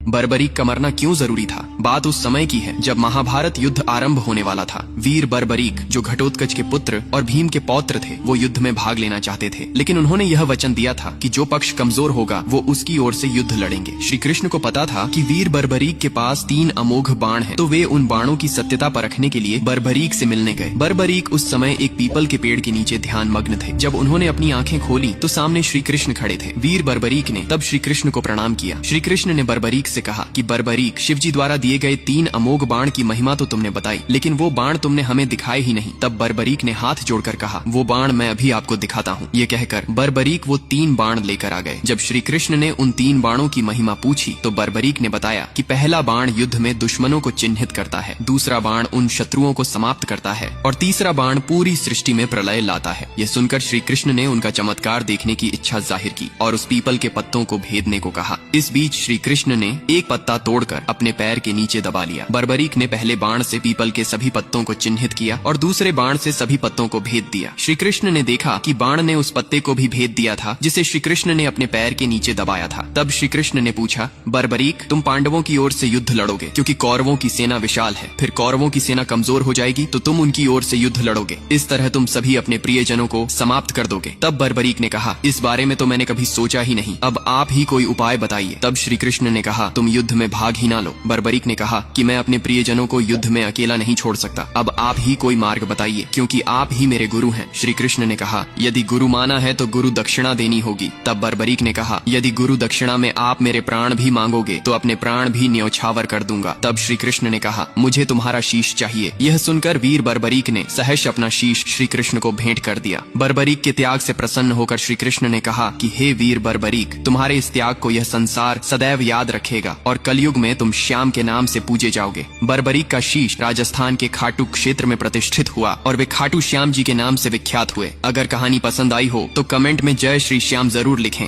बर्बरीक का मरना क्यों जरूरी था? बात उस समय की है जब महाभारत युद्ध आरंभ होने वाला था। वीर बर्बरीक जो घटोत्कच के पुत्र और भीम के पौत्र थे, वो युद्ध में भाग लेना चाहते थे, लेकिन उन्होंने यह वचन दिया था कि जो पक्ष कमजोर होगा वो उसकी ओर से युद्ध लड़ेंगे। श्री कृष्ण को पता था कि वीर बर्बरीक के पास 3 अमोघ बाण हैं, तो वे उन बाणों की सत्यता परखने के लिए बर्बरीक से मिलने गए। बर्बरीक उस समय एक पीपल के पेड़ के नीचे ध्यान मग्न थे। जब उन्होंने अपनी आंखें खोली तो सामने श्री कृष्ण खड़े थे। वीर बर्बरीक ने तब श्री कृष्ण को प्रणाम किया। श्री कृष्ण ने बर्बरीक से कहा कि बर्बरीक, शिवजी द्वारा दिए गए 3 अमोघ बाण की महिमा तो तुमने बताई, लेकिन वो बाण तुमने हमें दिखाए ही नहीं। तब बर्बरीक ने हाथ जोड़कर कहा, वो बाण मैं अभी आपको दिखाता हूँ। ये कहकर बर्बरीक वो 3 बाण लेकर आ गए। जब श्री कृष्ण ने उन 3 बाणों की महिमा पूछी तो बर्बरीक ने बताया कि पहला बाण युद्ध में दुश्मनों को चिन्हित करता है, दूसरा बाण उन शत्रुओं को समाप्त करता है और तीसरा बाण पूरी सृष्टि में प्रलय लाता है। यह सुनकर श्री कृष्ण ने उनका चमत्कार देखने की इच्छा जाहिर की और उस पीपल के पत्तों को भेदने को कहा। इस बीच श्री कृष्ण ने एक पत्ता तोड़कर अपने पैर के नीचे दबा लिया। बर्बरीक ने पहले बाण से पीपल के सभी पत्तों को चिन्हित किया और दूसरे बाण से सभी पत्तों को भेद दिया। श्री कृष्ण ने देखा कि बाण ने उस पत्ते को भी भेद दिया था जिसे श्री कृष्ण ने अपने पैर के नीचे दबाया था। तब श्री कृष्ण ने पूछा, बर्बरीक, तुम पांडवों की ओर से युद्ध लड़ोगे क्योंकि कौरवों की सेना विशाल है, फिर कौरवों की सेना कमजोर हो जाएगी तो तुम उनकी ओर से युद्ध लड़ोगे। इस तरह तुम सभी अपने प्रियजनों को समाप्त कर दोगे। तब बर्बरीक ने कहा, इस बारे में तो मैंने कभी सोचा ही नहीं, अब आप ही कोई उपाय बताइए। तब श्री कृष्ण ने कहा, तुम युद्ध में भाग ही ना लो। बर्बरीक ने कहा कि मैं अपने प्रियजनों को युद्ध में अकेला नहीं छोड़ सकता, अब आप ही कोई मार्ग बताइए क्योंकि आप ही मेरे गुरु हैं। श्री कृष्ण ने कहा, यदि गुरु माना है तो गुरु दक्षिणा देनी होगी। तब बर्बरीक ने कहा, यदि गुरु दक्षिणा में आप मेरे प्राण भी मांगोगे तो अपने प्राण भी न्यौछावर कर दूंगा। तब श्री कृष्ण ने कहा, मुझे तुम्हारा शीश चाहिए। यह सुनकर वीर बर्बरीक ने सहर्ष अपना शीश श्री कृष्ण को भेंट कर दिया। बर्बरीक के त्याग से प्रसन्न होकर श्री कृष्ण ने कहा कि हे वीर बर्बरीक, तुम्हारे इस त्याग को यह संसार सदैव याद रखेगा और कलयुग में तुम श्याम के नाम से पूजे जाओगे। बर्बरीक का शीश राजस्थान के खाटू क्षेत्र में प्रतिष्ठित हुआ और वे खाटू श्याम जी के नाम से विख्यात हुए। अगर कहानी पसंद आई हो तो कमेंट में जय श्री श्याम जरूर लिखें।